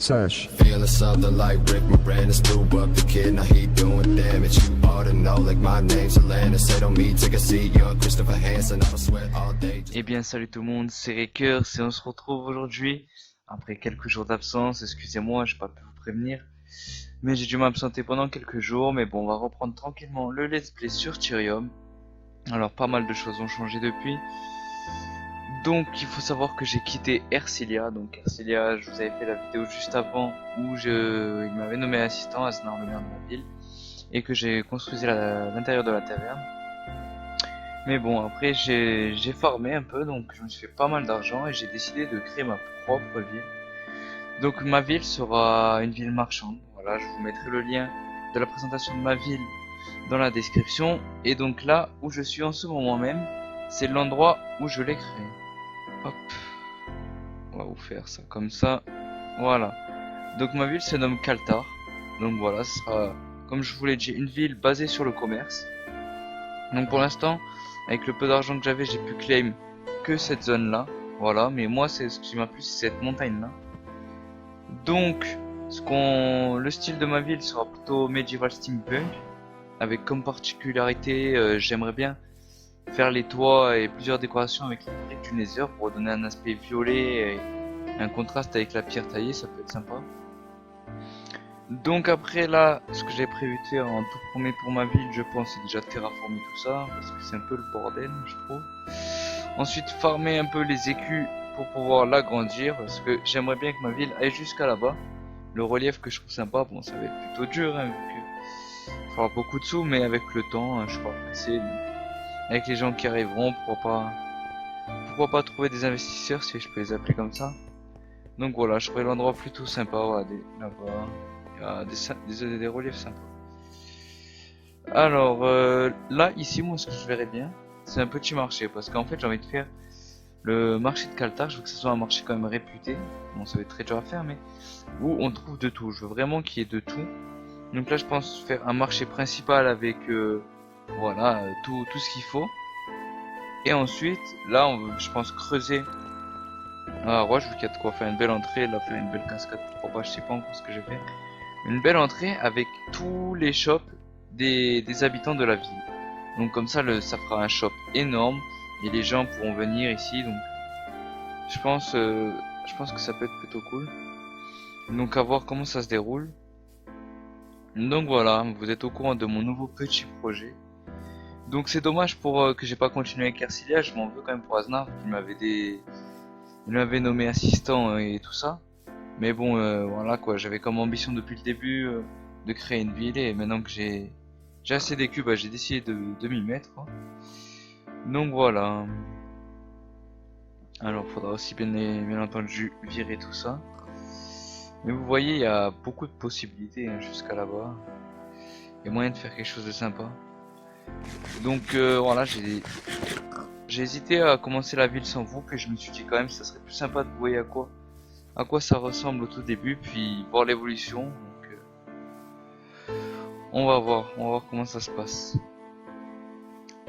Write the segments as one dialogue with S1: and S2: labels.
S1: Search.
S2: Feeling something like Rick Moranis, threw up the kid, now he doing damage. You ought to know, like my name's Atlanta. Said on me, take a seat, young Christopher Hansen. I sweat all day.
S3: Eh bien salut tout le monde, c'est Rakers et on se retrouve aujourd'hui après quelques jours d'absence. Excusez-moi, j'ai pas pu vous prévenir, mais j'ai dû m'absenter pendant quelques jours. Mais bon, on va reprendre tranquillement le let's play sur Tyrium. Alors pas mal de choses ont changé depuis. Donc il faut savoir que j'ai quitté Ercilia. Donc Ercilia, je vous avais fait la vidéo juste avant où il m'avait nommé assistant à Aznar, le maire de la ville, et que j'ai construisé l'intérieur de la taverne. Mais bon, après j'ai farmé un peu, donc je me suis fait pas mal d'argent et j'ai décidé de créer ma propre ville. Donc ma ville sera une ville marchande. Voilà, je vous mettrai le lien de la présentation de ma ville dans la description. Et donc là où je suis en ce moment même, c'est l'endroit où je l'ai créé. Hop, on va vous faire ça comme ça. Voilà. Donc ma ville se nomme Kaltar. Donc voilà, ce sera, comme je vous l'ai dit, une ville basée sur le commerce. Donc pour l'instant, avec le peu d'argent que j'avais, j'ai pu claim que cette zone là. Voilà, mais moi c'est ce qui m'a plu, c'est cette montagne là. Donc le style de ma ville sera plutôt medieval steampunk, avec comme particularité, j'aimerais bien faire les toits et plusieurs décorations avec les briques du Nether pour donner un aspect violet et un contraste avec la pierre taillée, ça peut être sympa. Donc après là, ce que j'ai prévu de faire en tout premier pour ma ville, je pense, c'est déjà terraformer tout ça, parce que c'est un peu le bordel, je trouve. Ensuite, farmer un peu les écus pour pouvoir l'agrandir, parce que j'aimerais bien que ma ville aille jusqu'à là-bas. Le relief que je trouve sympa, bon ça va être plutôt dur, hein, vu que il faudra beaucoup de sous, mais avec le temps, hein, je crois que c'est... Avec les gens qui arriveront, pourquoi pas trouver des investisseurs, si je peux les appeler comme ça. Donc voilà, je trouvais l'endroit plutôt sympa, voilà, là-bas. Il y a des reliefs sympas. Alors là, ici, moi, ce que je verrais bien, c'est un petit marché, parce qu'en fait, j'ai envie de faire le marché de Kaltar. Je veux que ce soit un marché quand même réputé. Bon, ça va être très dur à faire, mais où on trouve de tout. Je veux vraiment qu'il y ait de tout. Donc là, je pense faire un marché principal avec voilà, tout ce qu'il faut. Et ensuite, là, je pense creuser à roche, vu qu'il y a de quoi faire une belle entrée, là, faire une belle cascade. Pourquoi pas, je sais pas encore ce que j'ai fait. Une belle entrée avec tous les shops des habitants de la ville. Donc comme ça, ça fera un shop énorme et les gens pourront venir ici. Donc je pense que ça peut être plutôt cool. Donc à voir comment ça se déroule. Donc voilà, vous êtes au courant de mon nouveau petit projet. Donc c'est dommage pour que j'ai pas continué avec Ercilia. Je m'en veux quand même pour Aznar, il m'avait nommé assistant et tout ça. Mais bon, voilà quoi, j'avais comme ambition depuis le début de créer une ville, et maintenant que j'ai assez d'écus, bah, j'ai décidé de m'y mettre, quoi. Donc voilà. Alors faudra aussi bien entendu virer tout ça. Mais vous voyez, il y a beaucoup de possibilités, hein, jusqu'à là-bas. Il y a moyen de faire quelque chose de sympa. Donc voilà, j'ai hésité à commencer la ville sans vous, puis je me suis dit quand même ça serait plus sympa de vous voyez à quoi ça ressemble au tout début, puis voir l'évolution. Donc on va voir comment ça se passe.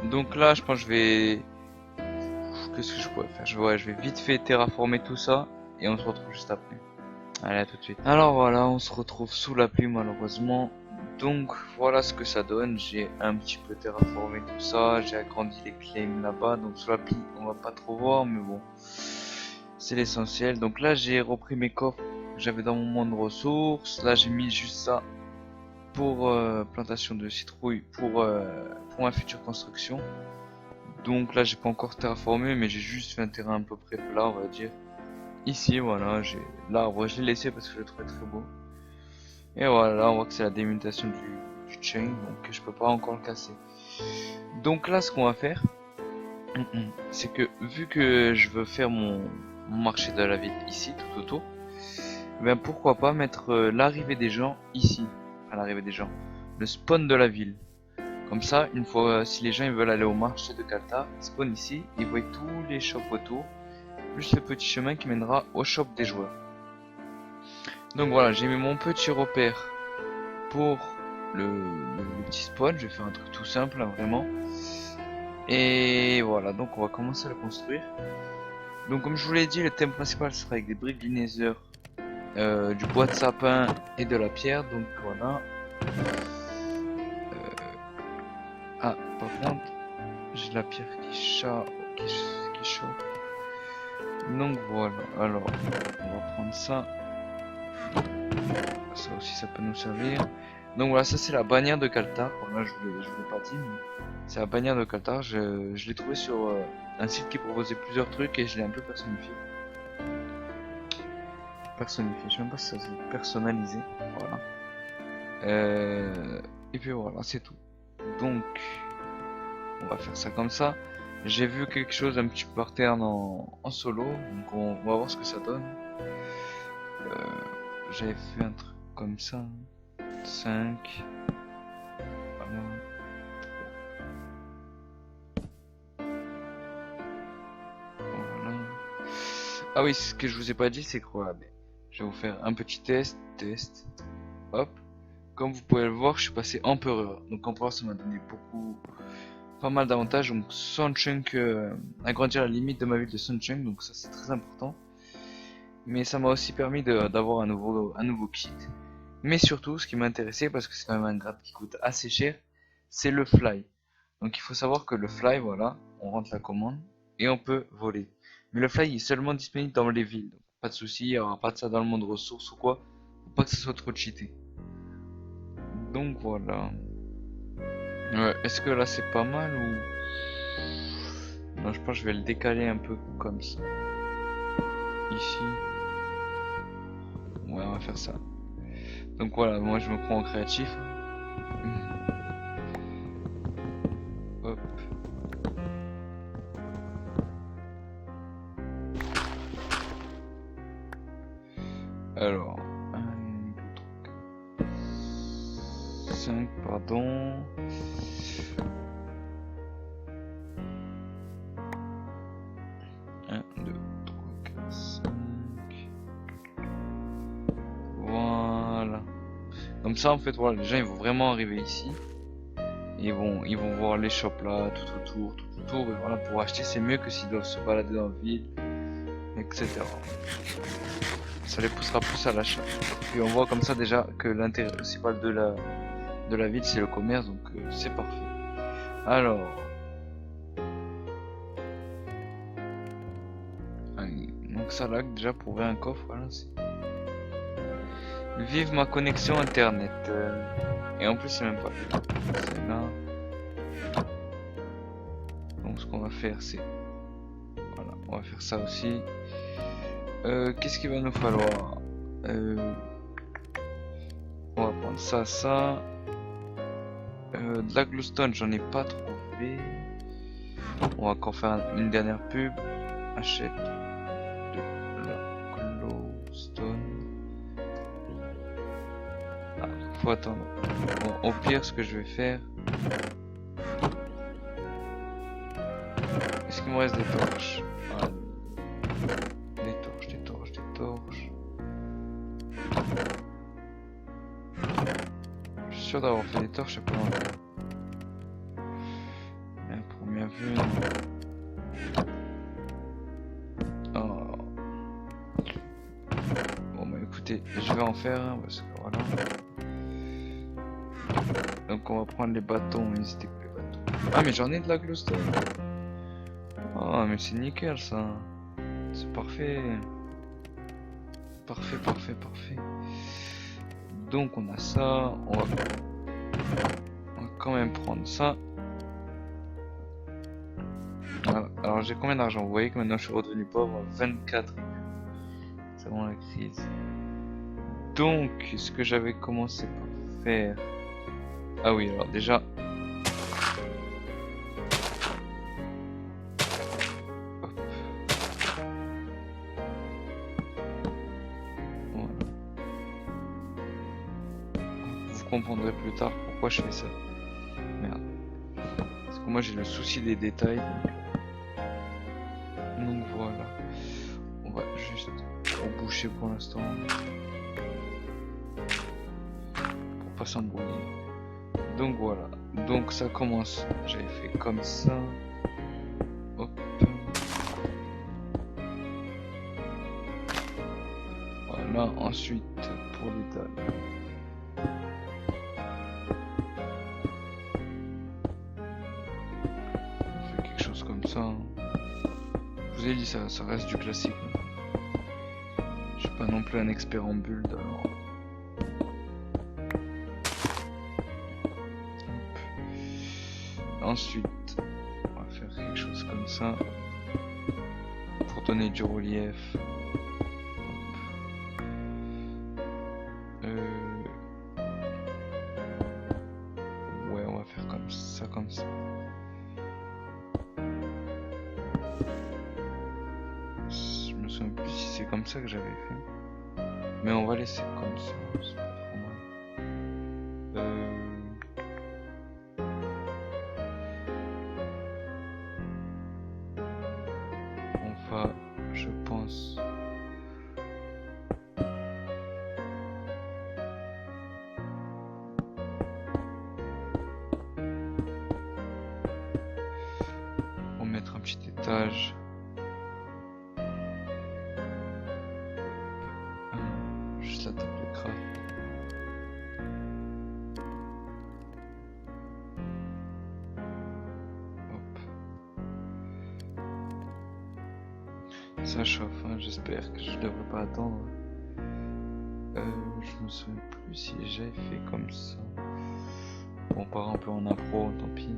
S3: Donc là, je pense que je vais... Qu'est-ce que je pourrais faire? Je vais vite fait terraformer tout ça et on se retrouve juste après. Allez, à tout de suite. Alors voilà, on se retrouve sous la pluie malheureusement. Donc voilà ce que ça donne. J'ai un petit peu terraformé tout ça, j'ai agrandi les claims là-bas. Donc sous la pluie, on va pas trop voir, mais bon, c'est l'essentiel. Donc là, j'ai repris mes coffres que j'avais dans mon monde ressources. Là, j'ai mis juste ça pour plantation de citrouille pour ma future construction. Donc là, j'ai pas encore terraformé, mais j'ai juste fait un terrain à peu près plat, on va dire. Ici, voilà, j'ai l'arbre, je l'ai laissé parce que je le trouvais très beau. Et voilà, là, on voit que c'est la démutation du chain, donc je peux pas encore le casser. Donc là, ce qu'on va faire, c'est que vu que je veux faire mon marché de la ville ici, tout autour, ben pourquoi pas mettre l'arrivée des gens ici. Enfin, l'arrivée des gens, le spawn de la ville. Comme ça, une fois, si les gens ils veulent aller au marché de Kaltar, ils spawnent ici, ils voient tous les shops autour, plus le petit chemin qui mènera au shop des joueurs. Donc voilà, j'ai mis mon petit repère pour le petit spawn. Je vais faire un truc tout simple, hein, vraiment. Et voilà, donc on va commencer à le construire. Donc comme je vous l'ai dit, le thème principal sera avec des briques du Nether du bois de sapin et de la pierre, donc voilà. Ah, par contre, j'ai de la pierre qui chauffe. Donc voilà, alors, on va prendre ça. Ça aussi, ça peut nous servir. Donc voilà, ça c'est la bannière de Kaltar. Voilà, je vous l'ai pas dit, mais c'est la bannière de Kaltar. Je l'ai trouvé sur un site qui proposait plusieurs trucs et je l'ai un peu personnifié. Je sais même pas si ça c'est personnalisé. Voilà. Et puis voilà, c'est tout. Donc, on va faire ça comme ça. J'ai vu quelque chose un petit peu par terre en solo, donc on va voir ce que ça donne. J'avais fait un truc comme ça. 5. Voilà. Voilà. Ah oui, ce que je vous ai pas dit, c'est que regardez, je vais vous faire un petit test. Hop. Comme vous pouvez le voir, je suis passé empereur. Donc empereur, ça m'a donné pas mal d'avantages. Donc Sunchunk, agrandir la limite de ma ville de Sunchunk, donc ça c'est très important. Mais ça m'a aussi permis d'avoir un nouveau kit. Mais surtout, ce qui m'a intéressé, parce que c'est quand même un grade qui coûte assez cher, c'est le fly. Donc il faut savoir que le fly, voilà, on rentre la commande et on peut voler. Mais le fly est seulement disponible dans les villes. Donc, pas de souci, il n'y aura pas de ça dans le monde ressources ou quoi. Faut pas que ce soit trop cheaté. Donc voilà. Ouais, est-ce que là c'est pas mal ou... Non, je pense que je vais le décaler un peu comme ça. Ici. Ouais, on va faire ça. Donc voilà, moi je me prends en créatif. Hop. Alors, 1, 2, 3, 5, pardon. Comme ça en fait voilà, les gens ils vont vraiment arriver ici. Et ils vont voir les shops là, tout autour, et voilà, pour acheter c'est mieux que s'ils doivent se balader dans la ville, etc. Ça les poussera plus à l'achat. Puis on voit comme ça déjà que l'intérêt principal de la ville c'est le commerce, donc c'est parfait. Alors... Allez, donc ça là déjà pour ouvrir un coffre, voilà, c'est... Vive ma connexion internet. Et en plus c'est même pas c'est là. Donc ce qu'on va faire c'est... Voilà, on va faire ça aussi. Qu'est-ce qu'il va nous falloir? On va prendre ça. De la glowstone j'en ai pas trouvé. On va encore faire une dernière pub. Achète de la glowstone. Faut attendre. Bon, au pire, ce que je vais faire... Est-ce qu'il me reste des torches? Ah. Des torches. Je suis sûr d'avoir fait des torches à pas longtemps. Mais à première vue... Oh. Bon bah écoutez, je vais en faire un parce que voilà... Donc on va prendre les bâtons, n'hésitez pas les bâtons. Ah mais j'en ai de la glowstone. Ah mais c'est nickel ça. C'est parfait. Parfait. Donc on a ça. On va quand même prendre ça. Voilà. Alors j'ai combien d'argent? Vous voyez que maintenant je suis redevenu pauvre. 24. C'est vraiment la crise. Donc ce que j'avais commencé par faire... Ah oui, alors déjà... Hop. Voilà. Vous comprendrez plus tard pourquoi je fais ça. Merde. Parce que moi j'ai le souci des détails. Donc voilà. On va juste boucher pour l'instant. Pour pas s'embrouiller. Donc voilà, donc ça commence, j'avais fait comme ça, hop, voilà, Voilà, ensuite pour les dalles. On fait quelque chose comme ça. Hein. Je vous ai dit, ça reste du classique. Je suis pas non plus un expert en build alors. Ensuite, on va faire quelque chose comme ça pour donner du relief. Ouais, on va faire comme ça, comme ça. Je me souviens plus si c'est comme ça que j'avais fait, mais on va laisser comme ça. C'est pas trop mal. On va, je pense. On va mettre un petit étage. Juste la table de craft. Hop. Ça chauffe, hein, j'espère que je devrais pas attendre. Je me souviens plus si j'avais fait comme ça. Bon, on part un peu en impro, tant pis.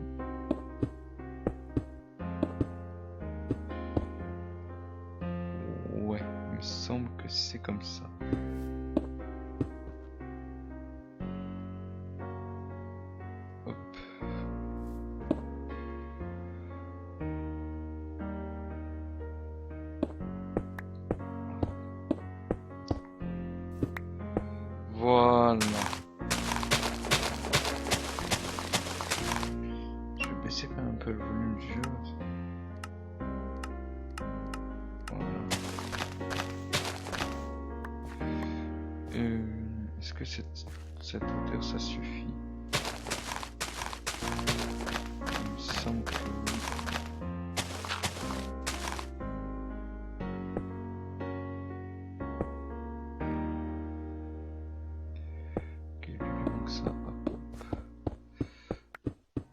S3: Ouais, il me semble que c'est comme ça. Hop. Voilà. Je vais baisser quand même un peu le volume du jeu. Voilà. Est-ce que cette hauteur ça suffit? Il me semble que oui. Ok, il lui manque ça. Hop, hop.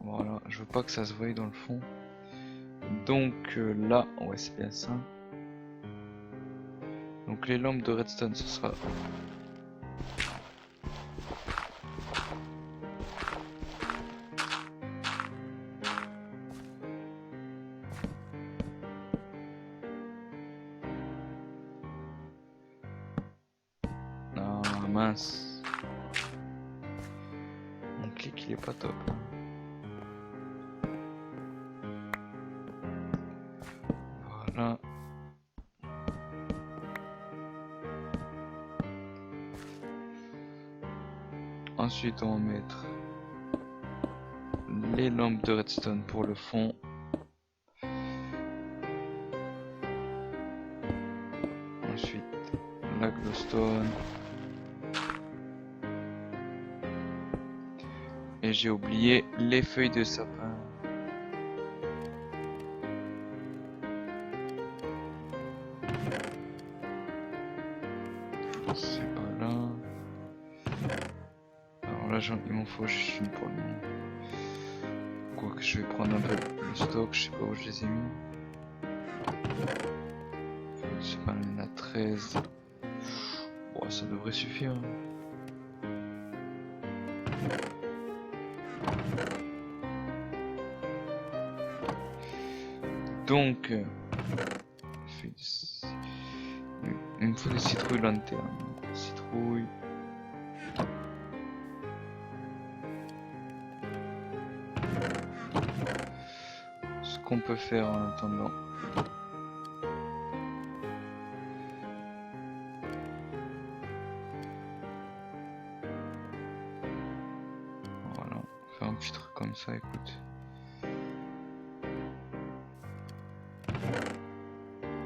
S3: Voilà, je veux pas que ça se voie dans le fond. Donc là, ouais, c'est bien ça. Donc les lampes de redstone, ce sera mince. Mon clic il est pas top. Voilà. Ensuite on va mettre les lampes de redstone pour le fond. Ensuite la glowstone. Et j'ai oublié les feuilles de sapin. C'est pas là. Alors là, il m'en faut juste une pour le moment. Quoique je vais prendre un peu le stock, je sais pas où je les ai mis. Feuilles de sapin, il y en a 13. Bon, ça devrait suffire. Donc, il me faut des citrouilles lanternes. Citrouilles. Ce qu'on peut faire en attendant. Voilà, on fait un petit truc comme ça, écoute.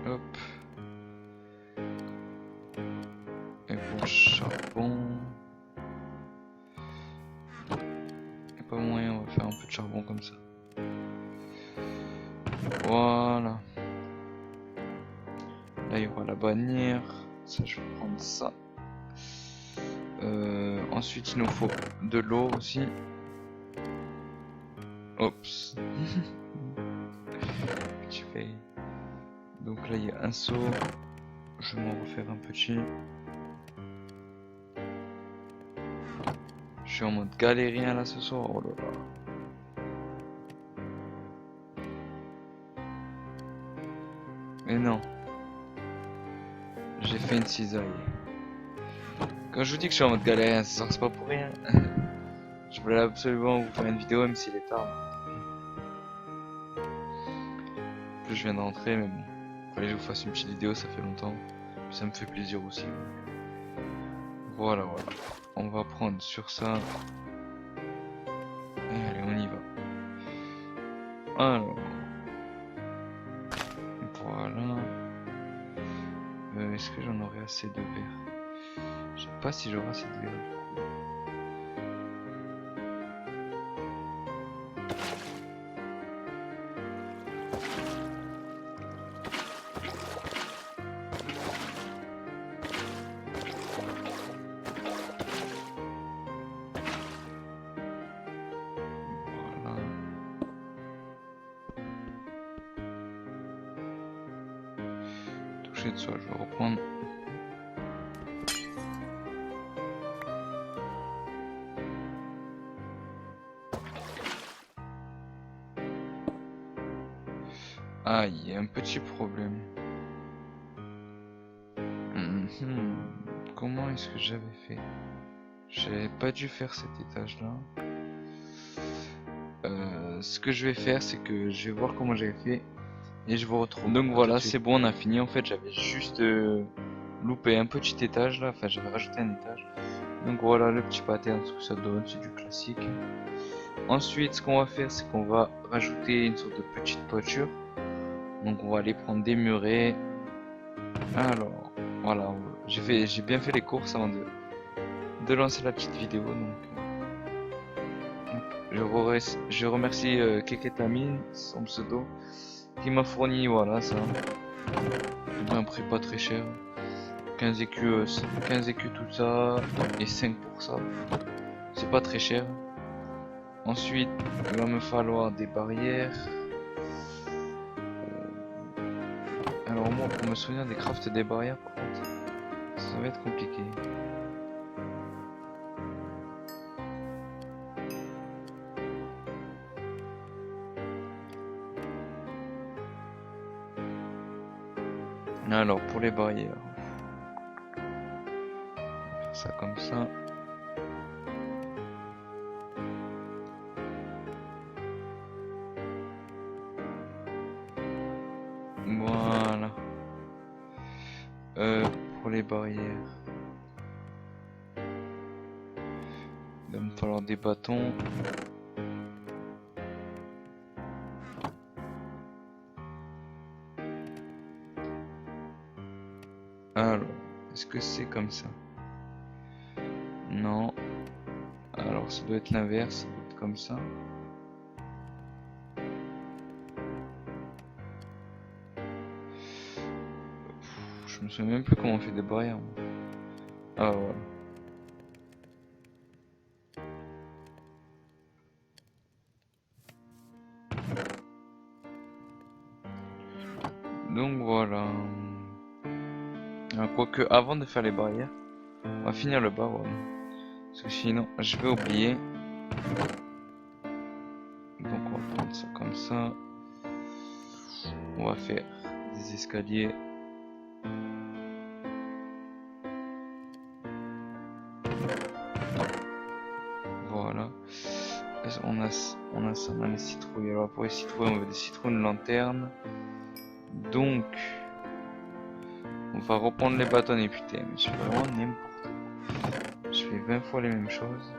S3: Hop. Et pour le charbon. Il n'y a pas moyen, on va faire un peu de charbon comme ça. Voilà. Là il y aura la bannière. Ça je vais prendre ça. Ensuite il nous faut de l'eau aussi. Oups. Petit fail. Donc là il y a un seau. Je vais m'en refaire un petit. Je suis en mode galérien là ce soir. Oh là là. Mais non. J'ai fait une cisaille. Quand je vous dis que je suis en mode galérien ce soir, c'est pas pour rien. Je voulais absolument vous faire une vidéo même s'il est tard. En plus je viens d'entrer mais bon. Fallait que je vous fasse une petite vidéo, ça fait longtemps. Puis ça me fait plaisir aussi. Voilà, voilà. On va prendre sur ça. Et allez, on y va. Alors. Voilà. Est-ce que j'en aurai assez de verre? Je sais pas si j'aurai assez de verre. Voilà. Toucher de soi, je vais reprendre. Ah, il y a un petit problème. Comment est-ce que j'avais fait? J'avais pas dû faire cet étage là. Ce que je vais faire, c'est que je vais voir comment j'avais fait et je vous retrouve. Donc voilà, c'est bon, on a fini. En fait, j'avais juste loupé un petit étage là. Enfin, j'avais rajouté un étage. Donc voilà le petit pattern, ce que ça donne, c'est du classique. Ensuite, ce qu'on va faire, c'est qu'on va rajouter une sorte de petite toiture. Donc on va aller prendre des murets. Alors, voilà, j'ai bien fait les courses avant de lancer la petite vidéo. Donc, je remercie Keketamine, son pseudo, qui m'a fourni, voilà, ça. Un prix pas très cher. 15 écus tout ça, et 5 pour ça. C'est pas très cher. Ensuite, il va me falloir des barrières. Alors moi, pour me souvenir des crafts des barrières, par contre, ça va être compliqué. Alors pour les barrières, on va faire ça comme ça. Voilà. Pour les barrières, il va me falloir des bâtons. Alors, est-ce que c'est comme ça? Non. Alors, ça doit être l'inverse, ça doit être comme ça. Je me souviens même plus comment on fait des barrières. Moi. Ah voilà. Donc voilà. Quoique avant de faire les barrières, on va finir le bas, voilà. Parce que sinon je vais oublier. Donc on va prendre ça comme ça. On va faire des escaliers. Voilà. On a ça, on a les citrouilles. Alors pour les citrouilles, on veut des citrouilles, une lanterne. Donc on va reprendre les bâtonnets. Putain, mais je fais vraiment n'importe quoi. Je fais 20 fois les mêmes choses.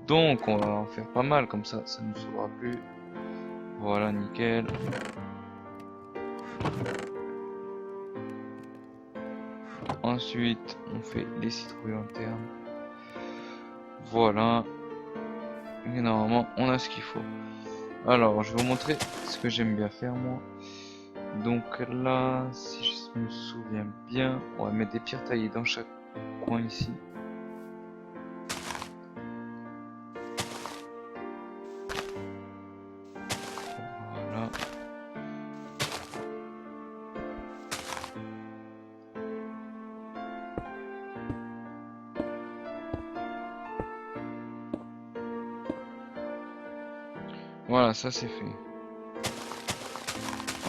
S3: Donc on va en faire pas mal, comme ça ne nous sauvera plus. Voilà, nickel. Ensuite on fait les citrouilles internes. Voilà. Et normalement on a ce qu'il faut. Alors je vais vous montrer ce que j'aime bien faire moi. Donc là, si je me souviens bien, on va mettre des pierres taillées dans chaque coin ici. Voilà. Voilà, ça c'est fait.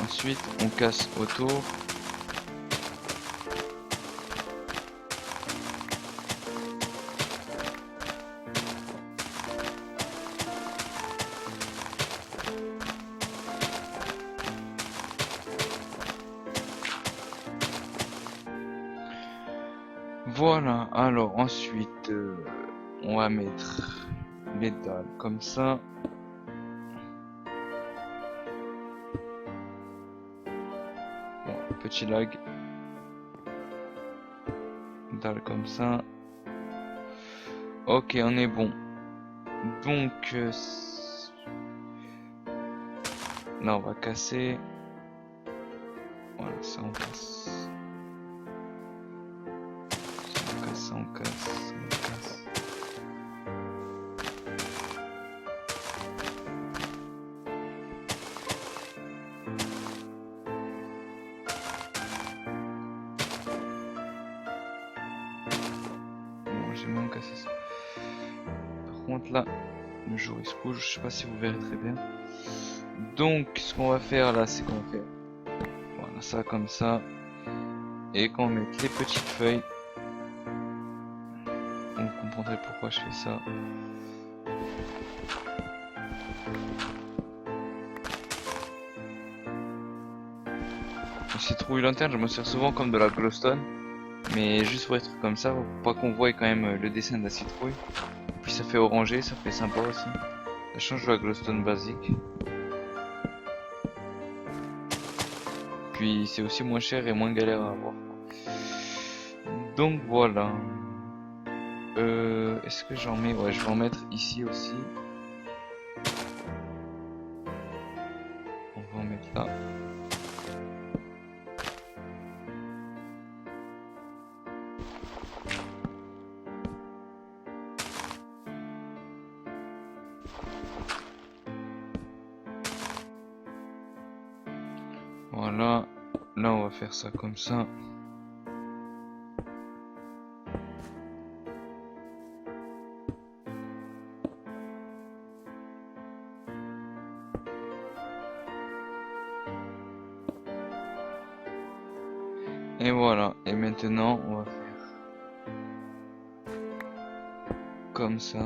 S3: Ensuite, on casse autour. Voilà, alors ensuite, on va mettre les dalles comme ça. Bon, petit lag. Dalle comme ça. Ok, on est bon. Donc, là, on va casser. Voilà, ça on casse. Ça on casse, ça on casse. Bon, j'ai même cassé ça. Par contre là, le jour il se bouge, je sais pas si vous verrez très bien. Donc ce qu'on va faire là, c'est qu'on va faire voilà ça comme ça. Et qu'on mette les petites feuilles. Vous comprendrez pourquoi je fais ça. La citrouille lanterne, je me sers souvent comme de la glowstone. Mais juste pour être comme ça, pour pas qu'on voit quand même le dessin de la citrouille. Puis ça fait orangé, ça fait sympa aussi. Ça change de la glowstone basique. Puis c'est aussi moins cher et moins galère à avoir. Donc voilà. Est-ce que j'en mets? Ouais, je vais en mettre ici aussi. On va en mettre là. Voilà. Là, on va faire ça comme ça. Et voilà, et maintenant on va faire comme ça.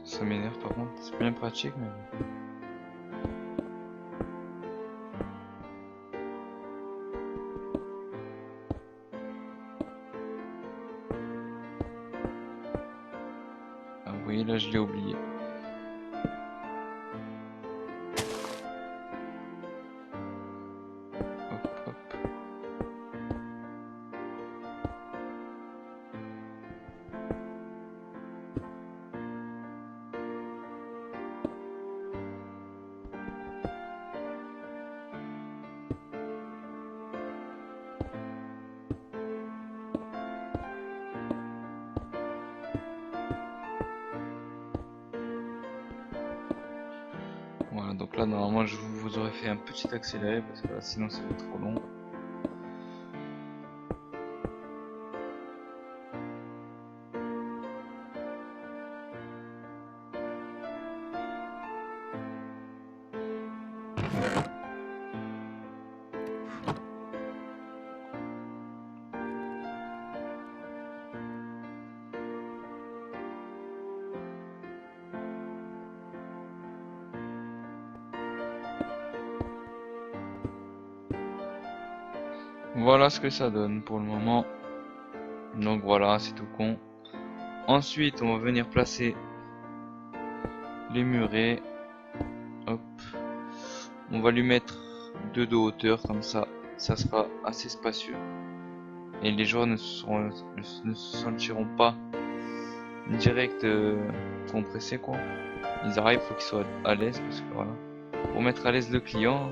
S3: Ça m'énerve par contre, c'est bien pratique mais bon. Ah oui, là je l'ai oublié. Hop, hop. Voilà, donc là normalement je vous aurais fait un petit accéléré parce que là sinon ça va être trop long. Voilà ce que ça donne pour le moment. Donc voilà, c'est tout con. Ensuite, on va venir placer les murets. Hop. On va lui mettre 2 de hauteur comme ça. Ça sera assez spacieux. Et les joueurs ne se sentiront pas direct compressés quoi. Ils arrivent, faut qu'ils soient à l'aise parce que voilà. Pour mettre à l'aise le client,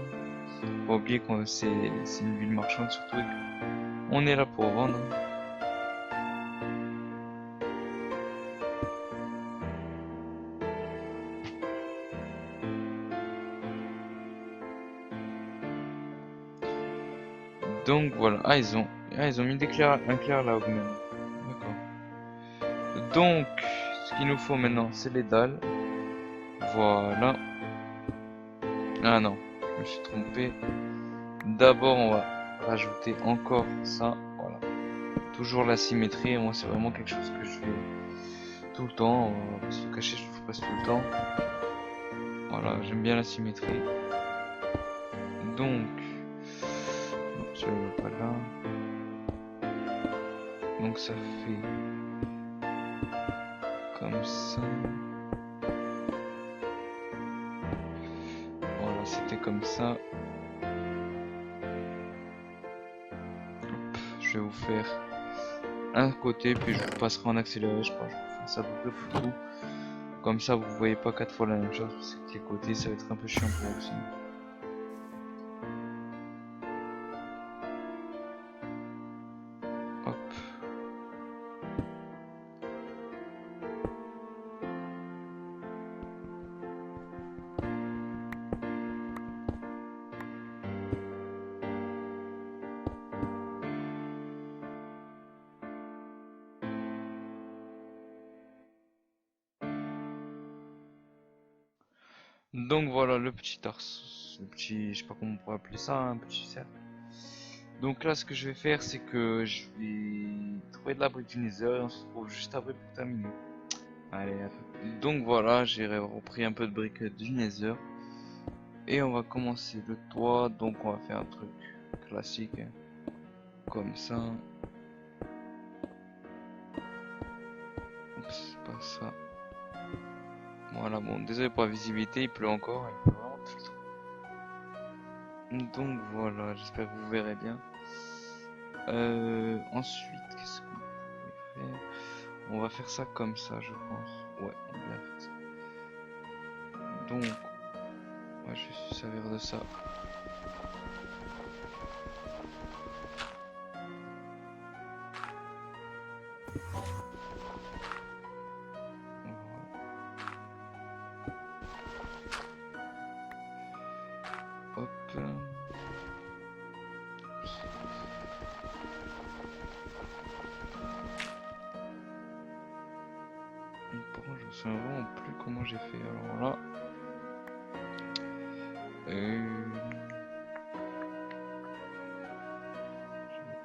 S3: Faut pas oublier que c'est une ville marchande surtout et on est là pour vendre. Donc voilà, ils ont mis un clair là même. D'accord. Donc, ce qu'il nous faut maintenant, c'est les dalles. Voilà. Ah non, je me suis trompé. D'abord, on va rajouter encore ça. Voilà. Toujours la symétrie. Moi, c'est vraiment quelque chose que je fais tout le temps. On va pas se le cacher, je le fais presque tout le temps. Voilà, j'aime bien la symétrie. Donc, je ne vais pas là. Donc, ça fait comme ça. Voilà, c'était comme ça. Hop, je vais vous faire un côté, puis je vous passerai en accéléré. Je crois que je vais faire ça à peu près pour tout. Comme ça, vous voyez pas 4 fois la même chose, parce que les côtés, ça va être un peu chiant pour vous aussi. Hop. Donc voilà le petit arceau, le petit, je sais pas comment on pourrait appeler ça, un petit cercle. Donc là, ce que je vais faire, c'est que je vais trouver de la brique du Nether et on se retrouve juste après pour terminer. Allez, à tout. Donc voilà, j'ai repris un peu de briques du Nether et on va commencer le toit. Donc on va faire un truc classique, hein, comme ça. Oups, pas ça. Voilà, bon, désolé pour la visibilité, il pleut encore, il pleut vraiment tout le temps. Donc voilà, j'espère que vous verrez bien. Ensuite, qu'est-ce qu'on peut faire? On va faire ça comme ça, je pense. Ouais, on va faire ça. Donc, ouais, je vais se servir de ça. Hop. Par contre, je me souviens vraiment plus comment j'ai fait. Alors là.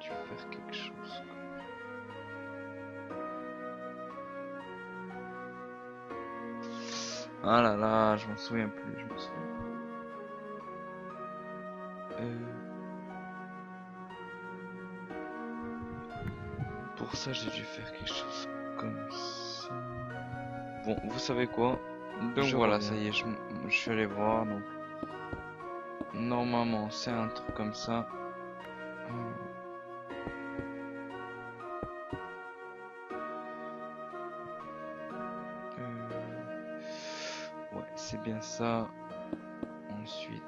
S3: J'aurais dû faire quelque chose. Ah là là, je m'en souviens plus. Pour ça, j'ai dû faire quelque chose comme ça. Bon, vous savez quoi? Donc voilà, ça y est, je suis allé voir. Donc normalement, c'est un truc comme ça. Ouais, c'est bien ça. Ensuite,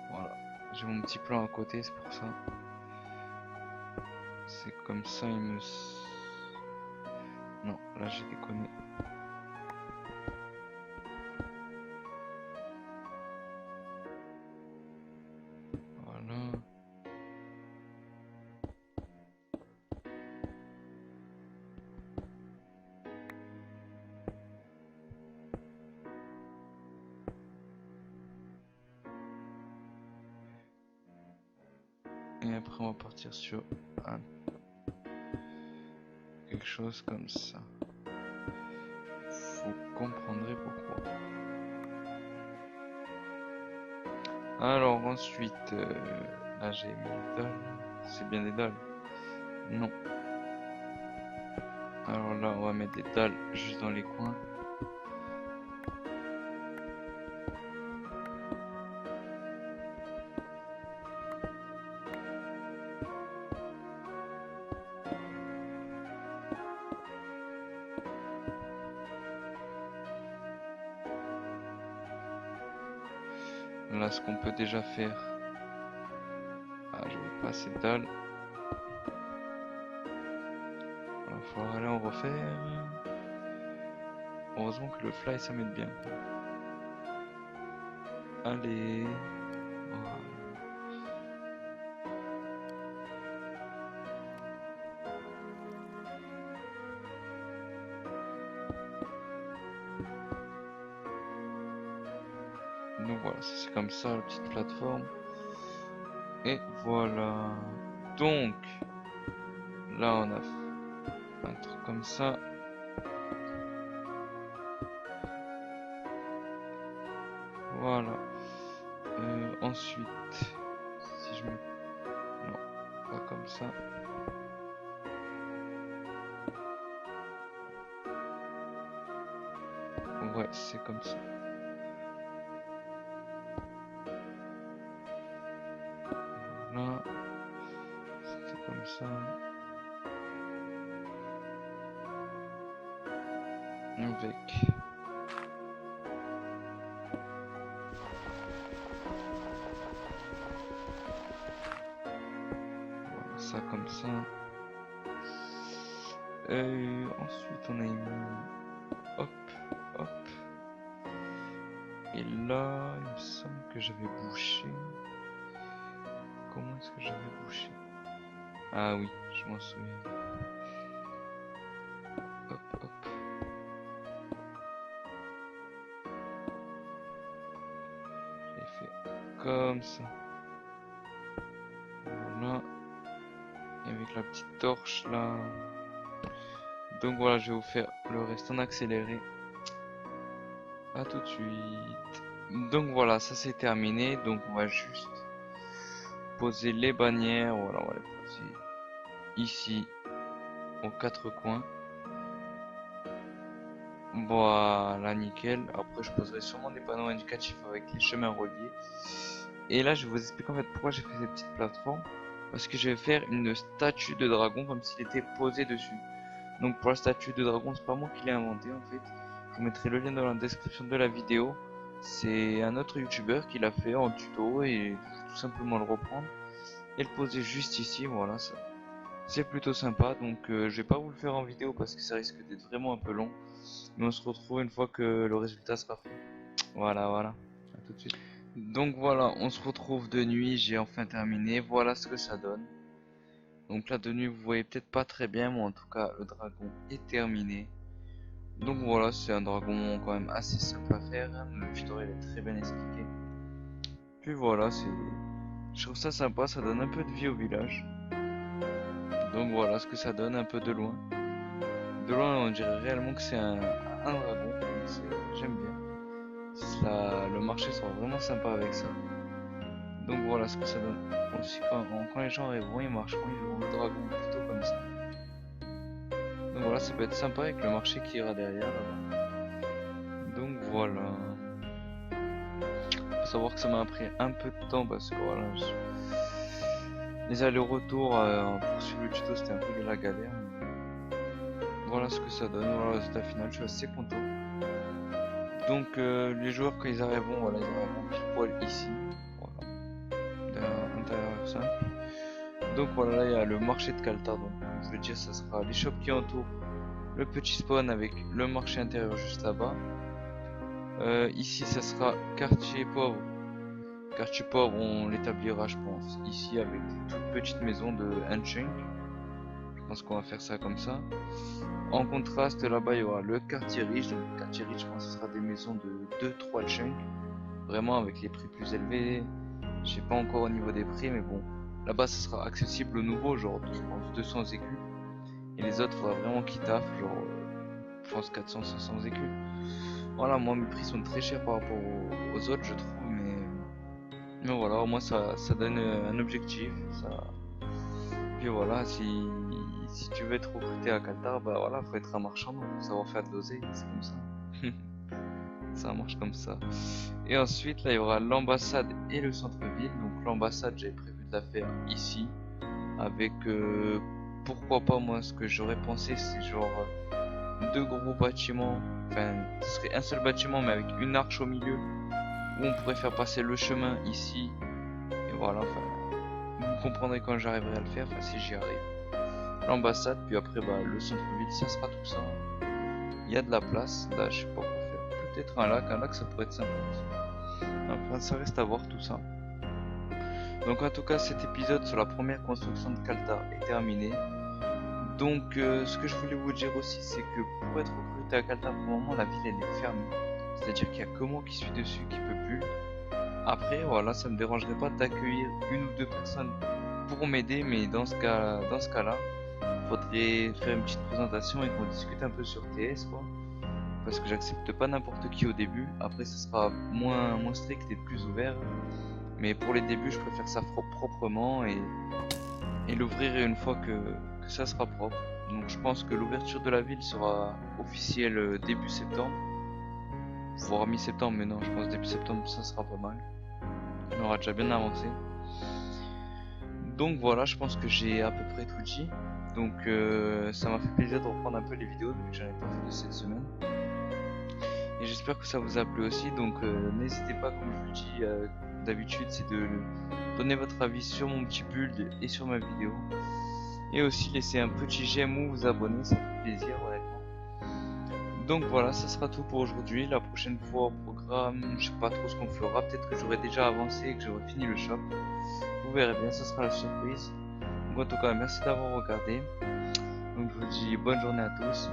S3: voilà, j'ai mon petit plan à côté, c'est pour ça. C'est comme ça, il me... Non, là j'ai déconné. Voilà. Et après on va partir sur quelque chose comme ça. Vous comprendrez pourquoi. Alors ensuite, là j'ai mis des dalles. C'est bien des dalles? Non. Alors là on va mettre des dalles juste dans les coins. là ce qu'on peut déjà faire. Ah, j'avais pas assez de dalles. Il va falloir aller en refaire. Heureusement que le fly ça m'aide bien. Allez. Voilà. Donc voilà, c'est comme ça la petite plateforme. Et voilà. Donc là on a un truc comme ça. Voilà. Ensuite, si je me... Non, pas comme ça. Ouais, c'est comme ça. Voilà. C'était comme ça. Avec... Voilà, ça comme ça. Ensuite, on a mis... Hop, hop. Et là, il me semble que j'avais bouché. Comment est-ce que j'avais bouché? Ah oui, je m'en souviens. Hop, hop. J'ai fait comme ça. Voilà. Et avec la petite torche là. Donc voilà, je vais vous faire le reste en accéléré. A tout de suite. Donc voilà, ça c'est terminé. Donc on va juste poser les bannières. Voilà, on va les poser ici aux quatre coins. Voilà, nickel. Après je poserai sûrement des panneaux indicatifs avec les chemins reliés. Et là je vais vous expliquer en fait pourquoi j'ai fait cette petite plateforme. Parce que je vais faire une statue de dragon comme s'il était posé dessus. Donc pour la statue de dragon, c'est pas moi qui l'ai inventé en fait. Je vous mettrai le lien dans la description de la vidéo. C'est un autre youtubeur qui l'a fait en tuto et je vais tout simplement le reprendre et le poser juste ici. Voilà, ça c'est plutôt sympa. Donc je vais pas vous le faire en vidéo parce que ça risque d'être vraiment un peu long. Mais on se retrouve une fois que le résultat sera fait. Voilà, voilà. À tout de suite. Donc voilà, on se retrouve de nuit. J'ai enfin terminé. Voilà ce que ça donne. Donc là de nuit vous voyez peut-être pas très bien, mais en tout cas le dragon est terminé. Donc voilà, c'est un dragon quand même assez simple à faire, le tutoriel est très bien expliqué. Puis voilà, je trouve ça sympa, ça donne un peu de vie au village. Donc voilà ce que ça donne un peu de loin. De loin on dirait réellement que c'est un dragon, j'aime bien. Le marché sera vraiment sympa avec ça. Donc voilà ce que ça donne. Aussi quand les gens arriveront, ils marcheront, ils verront le dragon plutôt comme ça. Donc voilà, ça peut être sympa avec le marché qui ira derrière là-bas. Donc voilà. Faut savoir que ça m'a pris un peu de temps parce que voilà, les allers-retours pour suivre le tuto c'était un peu de la galère. Voilà ce que ça donne, voilà le résultat final, je suis assez content. Donc les joueurs quand ils arriveront, voilà, ils arriveront pile poil ici. Voilà. D'un intérieur simple. Donc voilà, là il y a le marché de Kaltar, donc comme je veux dire ça sera les shops qui entourent le petit spawn avec le marché intérieur juste là-bas. Ici ça sera quartier pauvre. Quartier pauvre on l'établira je pense ici avec des toutes petites maisons de 1 chunk. Je pense qu'on va faire ça comme ça. En contraste là-bas il y aura le quartier riche, donc le quartier riche je pense que ce sera des maisons de 2-3 chunk. Vraiment avec les prix plus élevés. Je sais pas encore au niveau des prix mais bon. Là-bas ça sera accessible au nouveau, genre je pense 200 écus. Et les autres faudra vraiment qu'ils taffent, genre je pense 400-500 écus. Voilà, moi mes prix sont très chers par rapport aux autres je trouve, mais voilà, au moins ça donne un objectif. Puis voilà, si tu veux être recruté à Kaltar, bah voilà, faut être un marchand, donc faut savoir faire de l'oseille, c'est comme ça. Ça marche comme ça. Et ensuite là il y aura l'ambassade et le centre-ville. Donc l'ambassade j'avais prévu de la faire ici avec pourquoi pas, moi ce que j'aurais pensé c'est genre deux gros bâtiments, enfin ce serait un seul bâtiment mais avec une arche au milieu où on pourrait faire passer le chemin ici. Et voilà, enfin, vous comprendrez quand j'arriverai à le faire, enfin si j'y arrive. L'ambassade, puis après bah, le centre-ville, ça sera tout ça. Il y a de la place, là je sais pas quoi faire. Peut-être un lac ça pourrait être sympa aussi. Enfin ça reste à voir tout ça. Donc en tout cas cet épisode sur la première construction de Calta est terminé. Donc ce que je voulais vous dire aussi c'est que pour être recruté à Calta pour le moment la ville elle est fermée. C'est-à-dire qu'il n'y a que moi qui suis dessus qui peut plus. Après voilà ça me dérangerait pas d'accueillir une ou deux personnes pour m'aider, mais dans ce cas-là, faudrait faire une petite présentation et qu'on discute un peu sur TS quoi. Parce que j'accepte pas n'importe qui au début. Après ça sera moins strict et plus ouvert. Mais pour les débuts je préfère ça proprement et l'ouvrir une fois que ça sera propre. Donc je pense que l'ouverture de la ville sera officielle début septembre. Voire mi-septembre, mais non je pense début septembre ça sera pas mal. On aura déjà bien avancé. Donc voilà, je pense que j'ai à peu près tout dit. Donc ça m'a fait plaisir de reprendre un peu les vidéos vu que j'en ai pas fait de cette semaine. Et j'espère que ça vous a plu aussi. Donc n'hésitez pas, comme je vous dis d'habitude, c'est de donner votre avis sur mon petit build et sur ma vidéo. Et aussi laisser un petit j'aime ou vous abonner, ça fait plaisir honnêtement. Donc voilà, ça sera tout pour aujourd'hui. La prochaine fois au programme, je sais pas trop ce qu'on fera. Peut-être que j'aurai déjà avancé et que j'aurai fini le shop. Vous verrez bien, ça sera la surprise. Donc en tout cas, merci d'avoir regardé. Donc je vous dis bonne journée à tous.